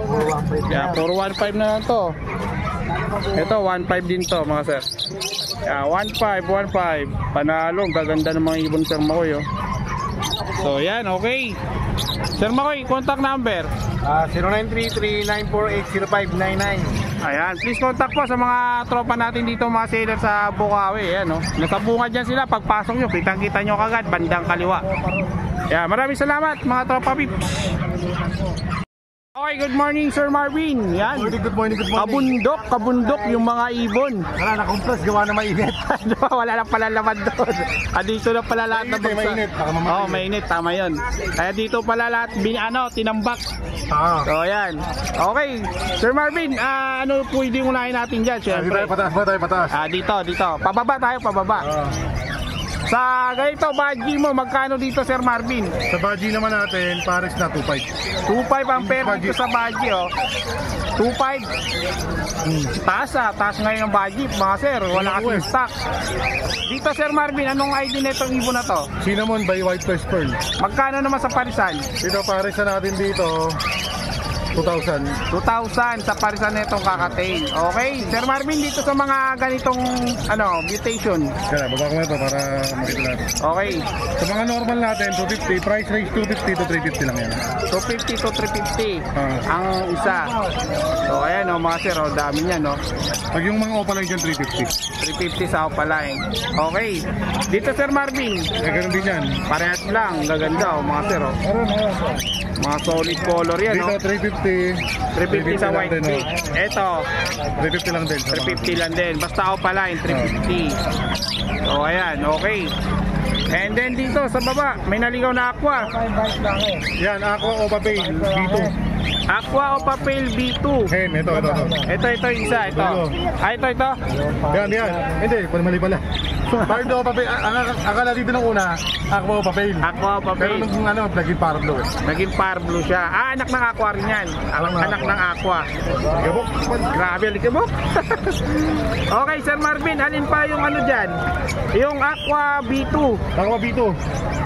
Puro 1,500. Kaya puro 1.5 na lang to. Ito 1.5 din to mga sir. Kaya 1.5. Panalo, gaganda ng mga ibon Sir Makoy oh. So yan, okay. Sir Makoy, contact number 0933-948-0599. ayan, please contact po sa mga tropa natin dito mga seller sa Bukawi. Ayan, oh. Nasa bungad dyan sila. Pagpasok nyo, kitang-kita nyo kagad, bandang kaliwa. Ayan, maraming salamat mga tropa pips. Okay, good morning Sir Marvin. Yan. Good morning. Kabundok yung mga ibon. Wala na compress, gawa na mainit. Wala lang pala laman doon. Dito na pala lahat ng mainit. Oo, mainit, tama yun. Kaya dito pala lahat, tinambak. So, yan. Okay, Sir Marvin, ano pwede unahin natin dyan, syempre? Pataas. Dito. Pababa tayo. Sa ganito, budgie mo, magkano dito Sir Marvin? Sa budgie naman natin, pares na 2,500. 2.5 ang pera dito sa budgie, oh. 2.5. Taas ngayon ang budgie, mga sir. Wala kasing stock. Dito Sir Marvin, anong ID na itong ibon na to? Cinnamon by White First Pearl. Magkano naman sa parisan? Dito pares na natin dito, 2,000. 2,000 sa parisan na itong kakatail. Okay, Sir Marvin, dito sa mga ganitong mutation. Kaya, baba ko na ito para makita natin. Okay, Sa mga normal natin, 250. Price range 250 to 350 lang yan. 250 to 350 ang isa. So ayan oh, mga sir, oh, dami niyan no. Pag yung mga opalay dyan, 350. 350 sa Opaline. Okay, dito Sir Marvin, Ganun din yan. parehas lang, gaganda oh, mga sir oh. Mga solid color yan Dito, oh. 350. 350 sa white lang din, pig. Eto, 350 lang din. 350 lang din. Basta Opaline, 350. So ayan, okay. And then dito sa baba, may naligaw na aqua. Yan, ako, Opa Bay, dito. Aqua o Papel B2. Hen, ito. Ito isa, ito. Ito. Yan. Hindi, mali pala. Pardo papel. Akala dito nung una, aqua o papel. Aqua o Papel. Pero nung naging pardo eh. Naging Parblo siya. Anak ng Aqua rin yan. Anak ng Aqua. Gabok. Grabe, alikabok. Okay, Sir Marvin, alin pa yung ano dyan? Yung Aqua B2. Aqua B2.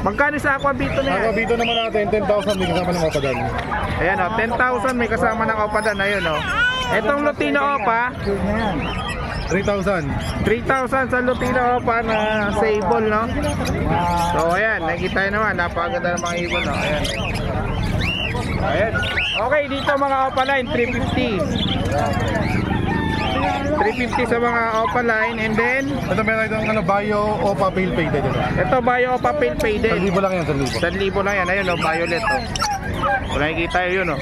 Magkano sa Aqua B2 na yan? Aqua B2 naman natin, 10,000 din kasama ng opadan. Ayan o, 10,000 may kasama ng Opadan. Ayun o. Itong Lutino Opa, 3,000. 3,000 sa Lutino Opa na sable, no? So, ayan, nakikita nyo naman, napakaganda ng mga ibon, no? Ayan. Ayan. Okay, dito mga Opaline, 350. 350 sa mga Opaline, and then Ito meron itong Bio Opa Pale Faded. ito Bio Opa Pale Faded. 1,000 lang yan, 1,000 lang yan. Ayun o, violet o. Kung nakikita yun o.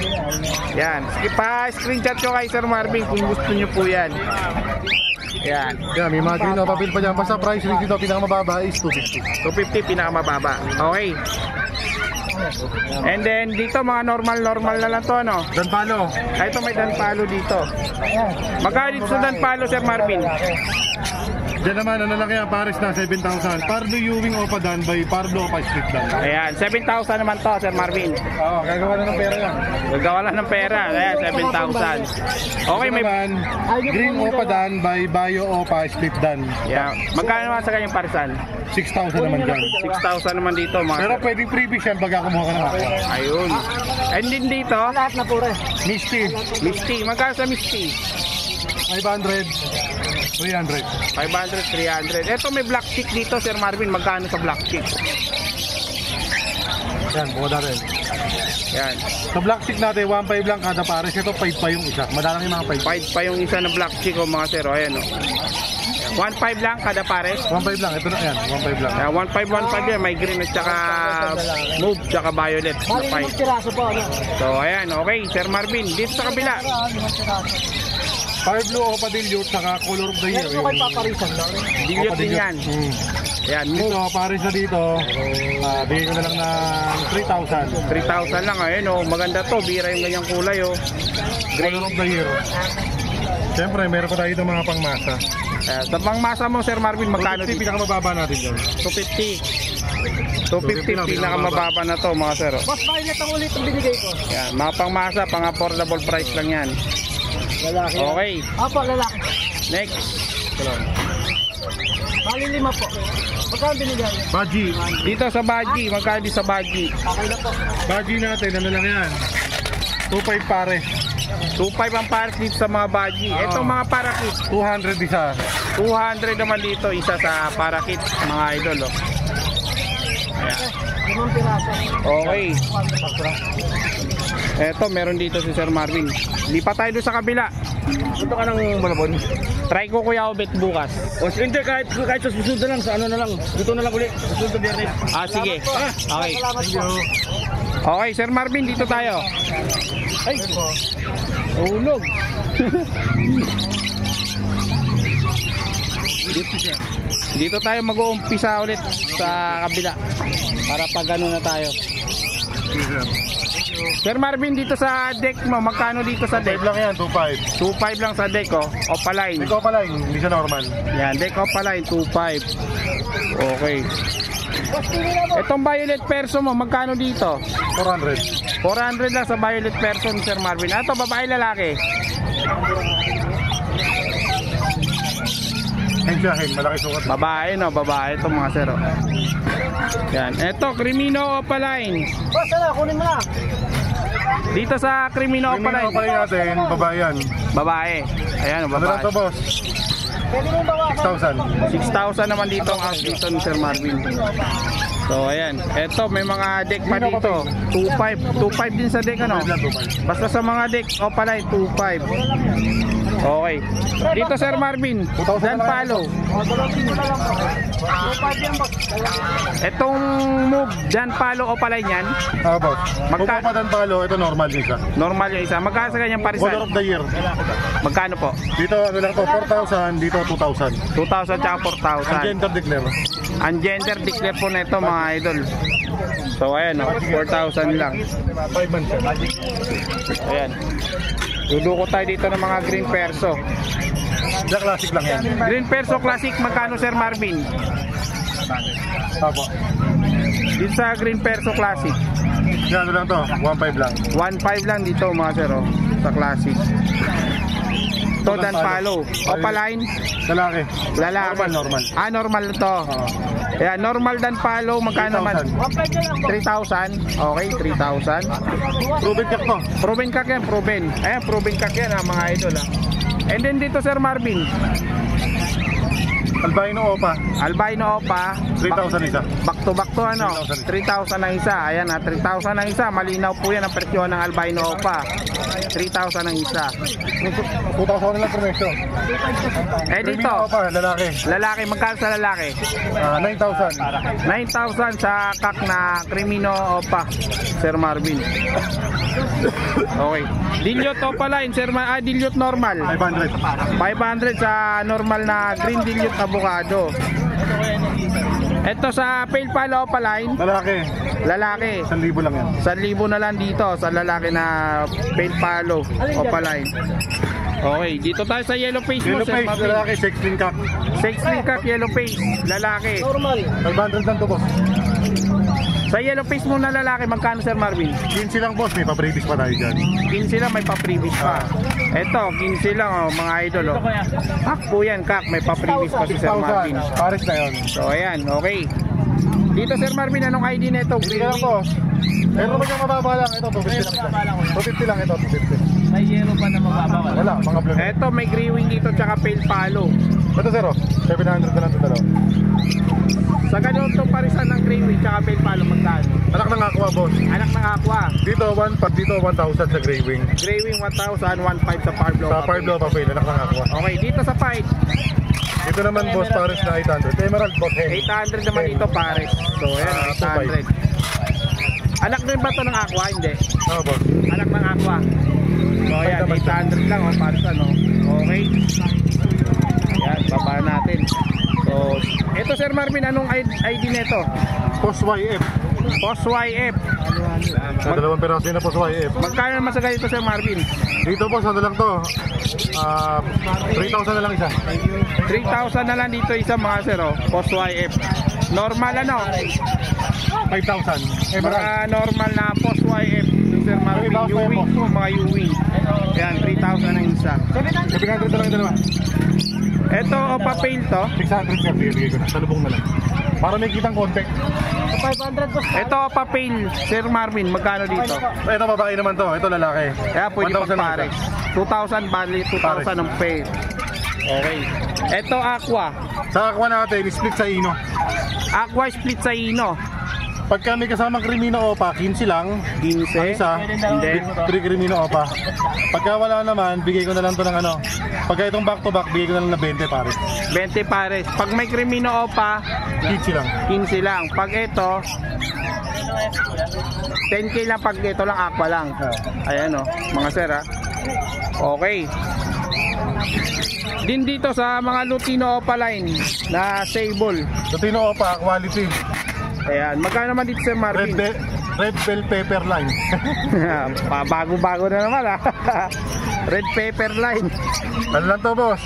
Yan. Pa-screenshot ko kay Sir Marvin kung gusto nyo po yan. Yan. Yan, may mga green Opa Pale pa dyan. Basta price rate dito, pinakamababa is 250. 250 pinakamababa. Okay. And then dito mga normal na lang to, ano? Danpalo. Ay, ito may danpalo dito. Magkano dito sa danpalo, Sir Marvin? Diyan naman, ano lang yan, Paris na 7,000. Pardo Ewing Opa Dan by Pardo Opa Split Dan. Ayan, 7,000 naman to, Sir Marvin. Oo, gagawa na ng pera yan. Gagawa lang ng pera. Ayan, 7,000. Okay, may... naman, Green Opa Dan by Bio Opa Split Dan. Yeah. Magkano naman sa kanyang parisan? 6,000 naman dyan. 6,000 naman dito, mga Pero sir. pwedeng freebies yan pag kumuha ka ng aqua. Ayun. And din dito, Lahat na pure. Misty, Misty. Magkano sa Misty? 500, 300. 500, 300. Ito may black chick dito, Sir Marvin. Magkano sa black chick? Yan, buka natin. Yan. Sa black stick natin, 1.5 lang kada pares. Ito, 5 pa yung isa. Madalang yung mga 5. 5 pa yung isa na black chick, o mga sir. O, ayan o. 1.5 lang kada pares. 1.5 lang. Ito na yan, 1.5 lang. 1.5 yan. May green at saka mauve, tsaka violet. Na Bali 5. 5 piraso po, ano? So, ayan. Okay, Sir Marvin. Dito sa kabila. Fire blue, Opa Dilute, saka color of the year. Meron ko kayo paparisan, no? Dilute din yan. Ayan, mauve. Dito, pares na dito. Bigay ko na lang ng 3,000. 3,000 lang. Ayan o. Maganda to. Bira yung ganyang kulay o. Color of the year. Siyempre, meron pa tayo itong mga pangmasa. Sa pangmasa mo, Sir Marvin, magkano 250, dito? pinakamababa natin dyan. 250. 250 pinakamababa na to, mga sir. Boss, violet ang ulit ang binigay ko. Yan, mga pangmasa, pang affordable price lang yan. Lalaki. Okay, Apo, lalaki. next. Bali 5 po. Magkano binigay? Baji. Dito sa Baji, magkano dito sa Baji? Okay na po. Baji natin, ano lang yan? 2.5 pares. 2.5 ang pares dito sa mga Baji. Itong mga parakit, 200 isa. 200 naman dito, isa sa parakit, mga idol. Oh. Ayan. 5 piraso. Okay. Eto, meron dito si Sir Marvin. Lipat tayo doon sa kabila. Punta ka ng Malabon. Try ko Kuya Obet bukas. O, hindi, kahit sa susunod na lang, sa ano na lang. Dito na lang ulit. Susunod na biyernes. Ah, sige. Okay. Salamat po. Okay, Sir Marvin, dito tayo. Ay, Ulog. Dito tayo mag-uumpisa ulit sa kabila para pag ano na tayo. Sir Marvin, dito sa deck mo, magkano dito sa deck? 5 lang yan, 2.5. 2.5 lang sa deck, oh. Opaline. Ikaw pala, hindi siya normal. Yan, deck Opaline, 2.5. Okay. Itong violet person mo, magkano dito? 400. 400 lang sa violet person, Sir Marvin. Ito, babae, lalaki? Hensiahin, malaki sukat. Babae, no? Babae ito, mga sir. Oh. Yan. Ito, Crimino Opaline. boss, ano, kunin mo na. Dito sa Crimino Yung mga Opaline. natin, babae yan. Babae. Ayan, Ano lang babae. to, boss? Pwede mo bawasan. 6,000. 6,000 naman dito ang house dito ni Sir Marvin. So, ayan. Ito, may mga deck pa dito. 2.5. 2.5 din sa deck, ano? 2.5. Basta sa mga deck Opaline, 2.5. Okay. Dito, Sir Marvin. Dan Palo. O, dalawin mo na lang po. 2.5 yan, boss. Itong move, Dan Palo Opaline yan. Boss. Magka- Magpapadan palo, ito normal din siya. Normal yung isa. Magkano sa kanyang Color parisan? of the year. Magkano po? Dito, ano lang to, 4,000. Dito, 2,000. 2,000 tsaka Ang 4,000. gender declare. Ang gender declare po nito mga idol. So ayan, 4,000 lang. 5 months. Ayan. Duduko tayo dito ng mga green perso. The classic lang yan. Green perso classic, magkano Sir Marvin? Opo. Dito sa green perso classic, Yan, ano lang to? 1.5 lang. 1.5 lang dito mga sir, sa classic. To dan palo. Opaline, Lalaki. lalaki. Normal. Ah, normal to. Ayan, normal dan palo, magkano naman? 3,000. Okay, 3,000. Proven cut to. Proven kak yan, proven. Ayan, proven kak yan mga idol And then dito Sir Marvin, Albino Opa. albino opa, 3,000 isa. back to 3,000 ang isa. Ayan 3,000 ang isa. Malinaw po yan ang presyo ng albino opa. 3,000 ang isa. 2,000 lang presyo. Dito, Opa, lalaki. lalaki, magkano sa lalaki? 9,000. 9,000 sa kak na Crimino opa, Sir Marvin. Okay. Dilute opa line, dilute normal. 500. 500 sa normal na green dilute avocado. Ito sa pale palo opa line, Lalaki. lalaki. 1,000 lang yan. 1,000 na lang dito sa lalaki na pale palo opaline. Okay, dito tayo sa yellow face mo, Yellow Sir face, Marvin. lalaki. 16 cup. 16 cup yellow face, lalaki. 500 lang to, boss. Sa yellow face mo na lalaki, magkano Sir Marvin? 15 lang, boss. May pa-previs pa tayo dyan. 15 lang, may pa-previs pa. Eto, 15 lang mga idol. Kak po yan, kak. May pa-previs pa si Sir Marvin. 6,000. Pares na yun. So ayan, okay. Dito Sir Marvin, anong ID nito? Hindi ka lang, boss. Meron ba siyang mababa lang? Ito, 250 lang. 250 lang ito, 250. May yellow pa na mababa. Wala, mga blue. Eto, may green dito tsaka pale palo. Ito, sir, 700 na lang ito dalawa. Sa ganun to parisan ng green tsaka pale palo, magkano? Anak ng aqua, boss. Anak ng aqua. Dito, 1,000 dito, 1,000 sa gray wing. Gray wing 1,000, 1,500 sa Parblo. Sa Parblo Papel, anak ng aqua. Okay, dito sa fight, Ito naman, boss, pares na 800. Emerald, boss, 800 naman dito pares. So ayan, 800. Anak din ba to ng aqua? Hindi. Oo, boss. Anak ng aqua. So ayan, 800 lang o pares ano. Okay. Ayan, baba natin. So, ito Sir Marvin, anong ID nito? Post YF. Post YF. Sa dalawang peraso na post YF. Magkano naman sa ganito Sir Marvin? Dito, boss, ano lang to? 3,000 na lang isa. 3,000 na lang dito isa mga sir, Post YF. Normal ano? 5,000. Emerald. Mga normal na Post YF. Sir Marvin, U-wing po, mga U-wing. Ayan, 3,000 ang isa. 700 na lang yung dalawa. Ito, opa pail to. 600 sir, bigay ko na. Salubong na lang. Para may kitang konti. 500 boss. Ito, opa pail, Sir Marvin, magkano dito? Ito, babae naman to. Ito, lalaki. Kaya pwede 1,000 pang pares. 2,000 bali, 2,000 ang pair. Okay. Ito, aqua. Sa aqua natin, split sa ino. Aqua split sa ino. Pagka may kasamang Crimino Opa, 15 lang. 15. Isa, Hindi. 3 Crimino Opa. Pagka wala naman, bigay ko na lang to ng ano. Pagka itong back to back, bigay ko na lang na 20 pare. 20 pares. Pag may Crimino opa, 15 lang. 15 lang. Pag ito, 10k lang. Pag ito lang, aqua lang. Ayan o, mga sir ha. Okay. Din dito sa mga Lutino Opa line na sable. Lutino Opa, quality. Ayan, magkano naman dito Sir Marvin? Red bell pepper line. Bago-bago na naman ha. Red pepper line. Ano lang to, boss?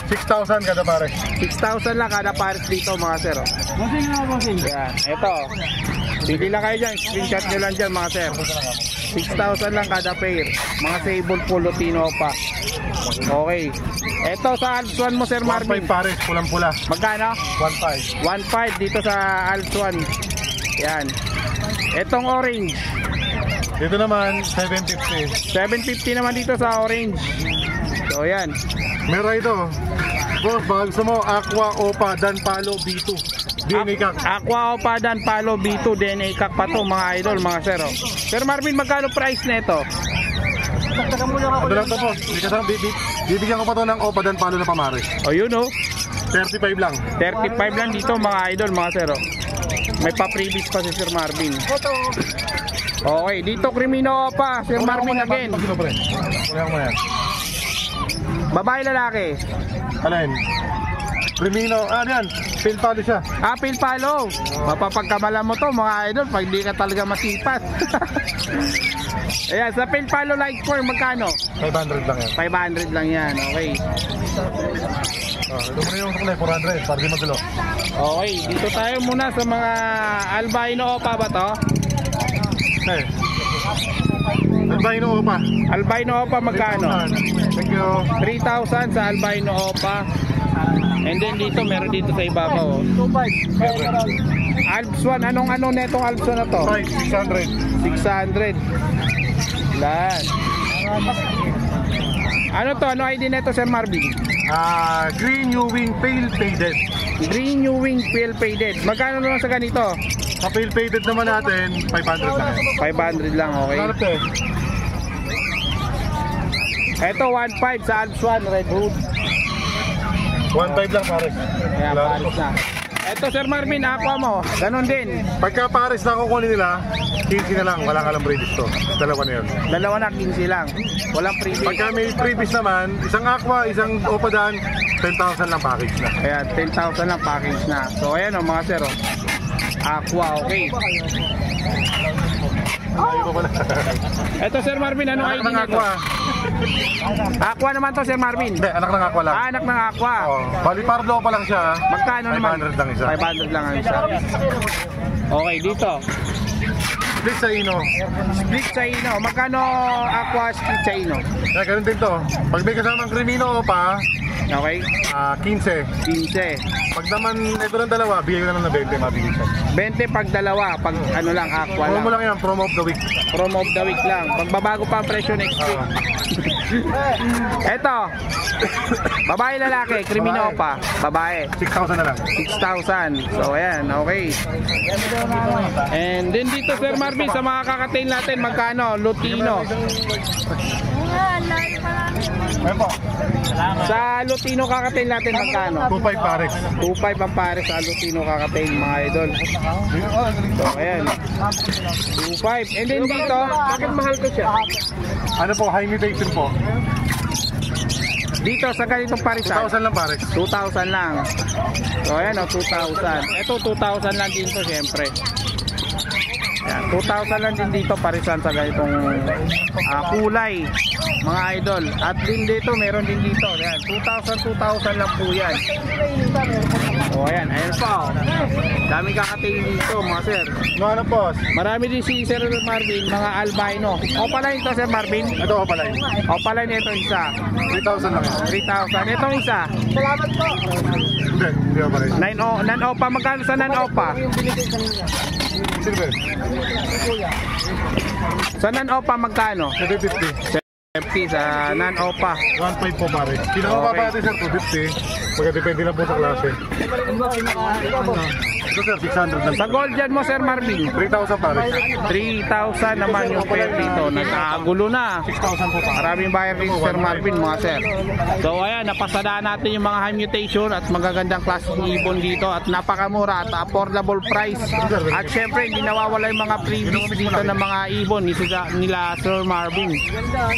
6,000 kada pare. 6,000 lang kada pares dito mga sir. Bossing nga, bossing. Ayan, ito. Pili lang kayo dyan, screenshot nyo lang dyan mga sir. 6,000 lang kada pair. Mga sable po Lutino pa. Okay. Ito sa Alps 1 mo Sir Marvin. 1.5 pares, pulang-pula. Magkano? 1.5. 1.5 dito sa Alps 1. Yan. Etong orange. Dito naman, 750. 750 naman dito sa orange. So yan. Meron ito. Boss, baka gusto mo, Aqua Opa Dan Palo B2. DNA Kak. Aqua Opa Dan Palo B2 DNA Kak pa to mga idol, mga sir. Sir Marvin, magkano price nito? Ano lang to, boss? Bibigyan ko pa to ng Opa Dan Palo na pamares. O yun o. 35 lang. 35 lang dito mga idol, mga sir. May pa-previous pa si Sir Marvin. Okay, dito Crimino Opa, Sir Marvin again. Wala mo yan. Babae lalaki. Alin? Primino, ano yan? Pale palo siya. Pale palo. Mapapagkamalan mo to mga idol pag di ka talaga masipat. Ayan, sa pale palo light form magkano? 500 lang yan. 500 lang yan, okay. Ito muna yung kulay, 400, para di magulo. Okay, dito tayo muna sa mga albino opa ba to? Okay. Albino opa. Albino opa magkano? Thank you. 3,000 sa albino opa. And then dito, meron dito sa ibabaw. 2.5. Alps 1, anong netong Alps 1 na to? 600. 600. Lan. Ano to? Ano ID neto, Sir Marvin? Green New Wing Pale Faded. Green New Wing Pale Faded. Magkano naman sa ganito? Sa Pale Faded naman natin, 500 lang yan. 500 lang, okay. Sarap eh. Ito, 1.5 sa Alps 1, Red Hood. 1.5 lang pare. Ayan, pares na. Ito, Sir Marvin, aqua mo. Ganon din. Pagka pares na kukunin nila, 15 na lang, walang alam breeders to. Dalawa na yun. Dalawa na, 15 lang. Walang freebie. Pagka may freebies naman, isang aqua, isang opadaan, 10,000 lang package na. Ayan, 10,000 lang package na. So, ayan o, mga sir. Aqua, okay. Ayaw ko pala. Ito, Sir Marvin, anong Anak ID ng nito? aqua. Aqua naman to, Sir Marvin. Hindi, anak ng aqua lang. Anak ng aqua. Oh, bali pardo pa lang siya. Magkano naman? 500 lang isa. 500 lang ang isa. Okay, dito. Please sa ino. Split sa ino. Magkano aqua split sa ino? Kaya ganun din to. Pag may kasamang krimino pa, Okay? 15. 15. Pag naman ito ng dalawa, bigay ko na lang ng 20, mabigay siya. 20 pag dalawa. Pag ano lang, aqua Promo lang. lang yan, promo of the week. Promo of the week lang. Pagbabago pa ang presyo next week. Eto. Babae lalaki, krimino pa. Babae. 6,000 na lang. 6,000. So ayan, okay. And then dito, Sir Marvin, sa mga kakatail natin, magkano? Lutino. Ayun po. Sa Lutino kakatail natin, magkano? 2.5 pares. 2.5 ang pare sa Lutino kakatail, mga idol. So ayan. 2.5. And then dito, bakit mahal to siya? Ano po, high mutation po. Dito sa ganitong parisan, 2,000 lang pares. 2,000 lang. So ayan o, 2,000. Ito 2,000 lang din to, syempre. Ayan, 2,000 lang din dito parisan sa ganitong kulay, mga idol. At din dito, meron din dito. Ayan, 2,000 lang po yan. O ayan, ayan pa. Daming kakatingin dito, mga sir. No, ano po? Marami din si Sir Marvin, mga albino. O pala ito, Sir Marvin. Ito ko pala yun. O pala nito isa. 3,000 lang yan. 3,000. Itong isa. Hindi ko pala yun. Nan-opa. Magkano sa nan-opa? Silver. Sa nan-opa magkano? 750. 50 sa nan-opa. 1.5 po pare. Pinamababa natin sir, 250. Pagka depende lang po sa klase. Ito sir, 600 lang. Sa gold dyan mo, Sir Marvin. 3,000 pare. 3,000 naman yung pair dito. Nagkagulo na. 6,000 po pare. Maraming buyer dito, Sir Marvin, mga sir. So ayan, napasadaan natin yung mga high mutation at magagandang klaseng ibon dito at napakamura at affordable price. At syempre, hindi nawawala yung mga freebies dito ng mga ibon nila Sir Marvin.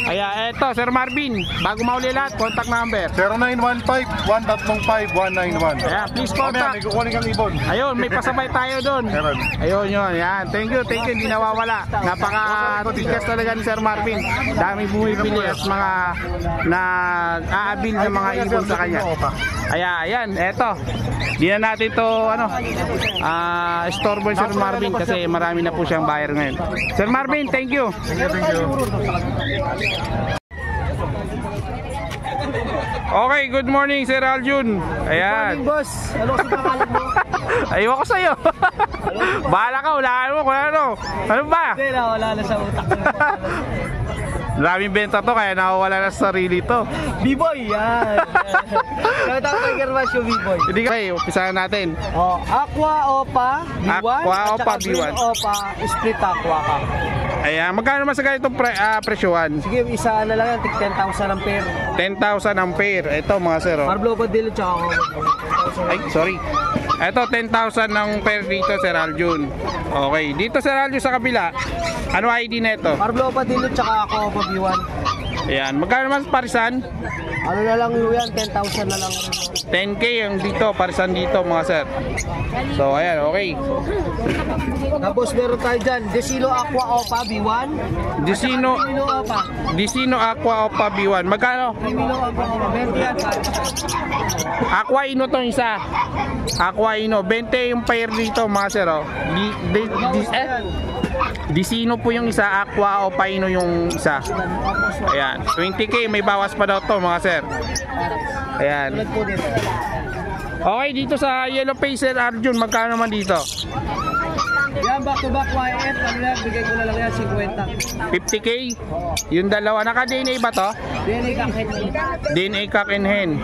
Kaya eto, Sir Marvin, bago mauli lahat, contact number. 0915-135-191. Ayan, please contact. May kukunin kang ibon. Ayun, may pasabay tayo doon. Meron. Ayun yun, yan. Thank you, hindi nawawala. Napaka-tikas talaga ni Sir Marvin. Daming bumibili at mga nag-aabil ng mga ibon sa kanya. Kaya, ayan, eto. Di na natin to, store boy Sir Marvin kasi marami na po siyang buyer ngayon. Sir Marvin, thank you. Thank you. Okay, good morning, Sir Aljun. Ayan. Boss, ano sa pangalan mo? Ayaw ko sa'yo. Bahala ka, ulaan mo kung ano. Ano ba? Hindi na, wala na sa utak. Maraming benta to, kaya nakawala na sa sarili to. B-boy, yan. Nakatawag kay Gervasio, B-boy. Hindi ka, okay, umpisahan natin. Oh, Aqua Opa, B1. Aqua at Opa, saka Green B1. Opa, split Aqua ka. Ayan, magkano naman sa ganitong presyohan? Sige, isa na lang yan, tig 10,000 ang pair. 10,000 ang pair. Ito mga sir, oh. Parblo pa dilo, tsaka ako. Ay, sorry. Ito, 10,000 ng pair dito, Sir Aljun. Okay, dito Sir Aljun sa kabila. Ano ID neto? Parblo pa dilo, tsaka ako Opa B1. Ayan, magkano naman parisan? Ano na lang yun yan, 10,000 na lang. 10k ang dito, parisan dito mga sir. So ayan, okay. Tapos meron tayo dyan, Desilo Aqua Opa B1. Disino Opa. Disino Aqua Opa B1. Magkano? Crimino Opa Opa. 20 yan. Aqua Ino tong isa. Aqua Ino, 20 yung pair dito mga sir. Oh. Disino po yung isa, Aqua Opa Ino yung isa. Ayan, 20k may bawas pa daw to mga sir. Ayan. Tulad po dito. Okay, dito sa Yellow Pacer Arjun, magkano naman dito? Yan, back to back YF. Ano yan, bigay ko na lang yan, 50. 50k? Yung dalawa, naka-DNA ba to? DNA kakit. DNA cock and hen.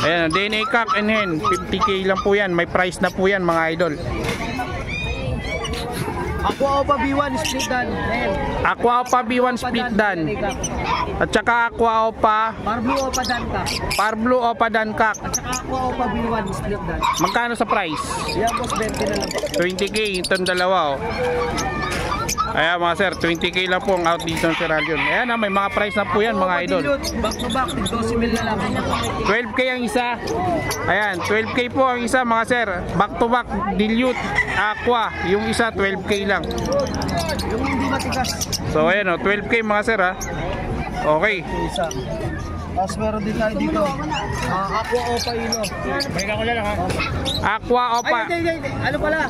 Ayan, DNA cock and hen. 50k lang po yan. May price na po yan mga idol. Aqua Opa B1 split dan. Aqua Opa B1 split dan. At saka Aqua Opa Parblu Opa dan ka. Parblu Opa Dankak. At saka Aqua Opa B1 split dan. Magkano sa price? Yan boss, 20 na lang. 20k itong dalawa oh. Ayan mga sir, 20k lang po ang out dito ng Sir Arjun. Ayan na, may mga price na po yan mga idol. Back to back, 12 mil na lang. 12k ang isa. Ayan, 12k po ang isa mga sir. Back to back, dilute, aqua. Yung isa, 12k lang. Yung hindi matigas. So ayan o, 12k mga sir ha. Okay. Isa. Tapos meron din tayo dito. Aqua Opa Ino. Balikan ko na lang ha. Aqua Opa. Ay, hindi. Ano pala?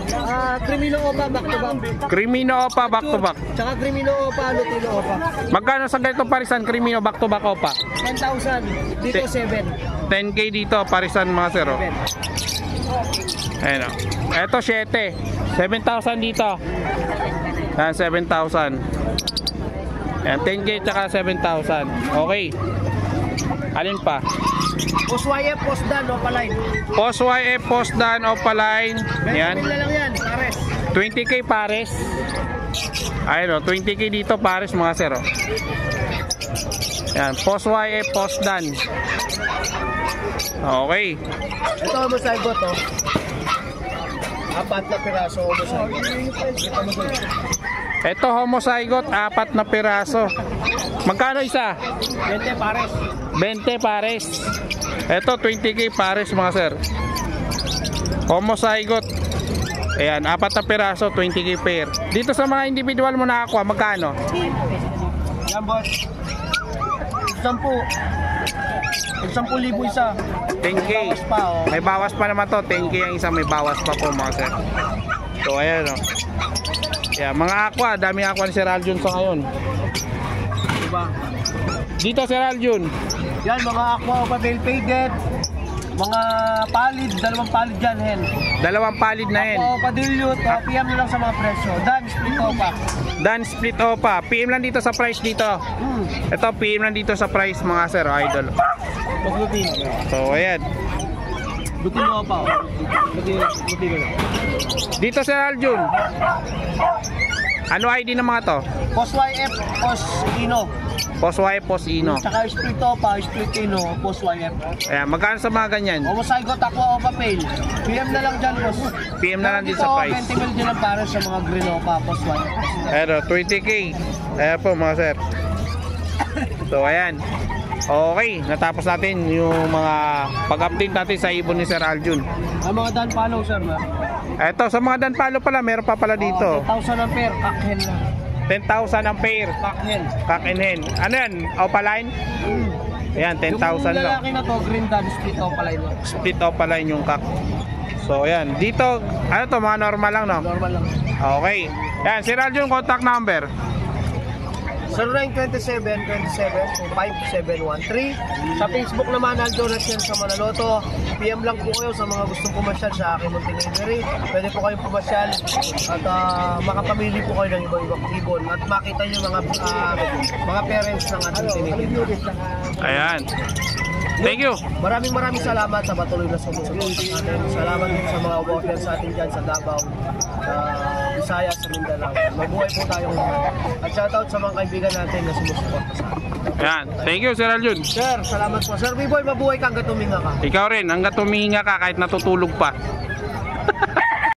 Crimino Opa back to back. Crimino Opa back to back. Tsaka Crimino Opa, Lutino Opa. Magkano sa ganitong parisan, Crimino back to back Opa? 10,000. Dito 7. 10k dito, parisan mga sir oh. Ayan o. Eto 7. 7,000 dito. Ayan, 7,000. Ayan, 10k tsaka 7,000. Okay. Alin pa? Post YF, post dan, Opa line. Post YF, post dan, Opaline. Ayan. 20 mil na lang yan, pares. 20k pares. Ayun o, 20k dito pares mga sir oh. Ayan, post YF, post dan. Okay. Ito mo sa igot oh. 4 na piraso mo sa igot. Ito mo sa igot. Ito homozygote, 4 na piraso. Magkano isa? 20 pares. 20 pares. Ito 20k pares mga sir. Homozygote. Ayan, 4 na piraso, 20k pair. Dito sa mga individual mo na aqua, magkano? Yan boss. 10,000 isa. 10k. Bawas pa oh. May bawas pa naman to. 10k ang isa, may bawas pa po mga sir. So ayan o. Yeah, mga aqua, dami aqua ni Sir Arjun sa ngayon. Diba? Dito Sir Arjun. Yan, mga aqua Opa Bell faded. Mga palid, dalawang palid dyan, hen. Dalawang palid na hen. Aqua Opa dilute, PM nyo lang sa mga presyo. Dan, split Opa. Dan split opa. PM lang dito sa price dito. Ito PM lang dito sa price mga sir, idol. Maglutin. So ayan. Lutin mo Opa. Lutin mo. Dito Sir Arjun. Ano ID ng mga to? Post YF, Post Ino. Post Y, Post Ino. Tsaka split Opa, split Ino, Post YF. Ayan, magkano sa mga ganyan? Homozygote Aqua Opa Pale. PM na lang dyan, boss. PM na lang din sa price. 20 mil din ang para sa mga green Opa, Post YF. Pero 20k. Ayan po mga sir. So ayan. Okay, natapos natin yung mga pag-update natin sa ibon ni Sir Arjun. Ang mga dan follow, sir, na? Eto, sa mga danpalo pala, meron pa pala dito. 10,000 ang pair, kakhen lang. 10,000 ang pair. Kakhen. Cock and hen. Ano yan? Opaline? Ayan, 10,000 Yung lang. lalaki na to, green dan, split Opa line lang. Split opaline yung cock. So, ayan. Dito, ano to? Mga normal lang, no? Normal lang. Okay. Ayan, Sir Arjun, contact number. 0927-27-5713. Sa Facebook naman, Aldo Ratien sa Manaloto. PM lang po kayo sa mga gustong pumasyal sa aking munting library. Pwede po kayong pumasyal at makapamili po kayo ng ibang ibon at makita nyo mga parents ng ating tinitinda. Ayan. Thank you. Maraming salamat sa patuloy na sumusunod sa atin. Salamat din sa mga worker sa atin dyan sa Davao, Visayas, sa Mindanao. Mabuhay po tayong lahat. At shoutout sa mga kaibigan natin na sumusuporta sa atin. Ayan. Thank you, Sir Arjun. Sir, salamat po. Sir B-Boy, mabuhay ka hanggang tuminga ka. Ikaw rin, hanggat tumihinga ka kahit natutulog pa.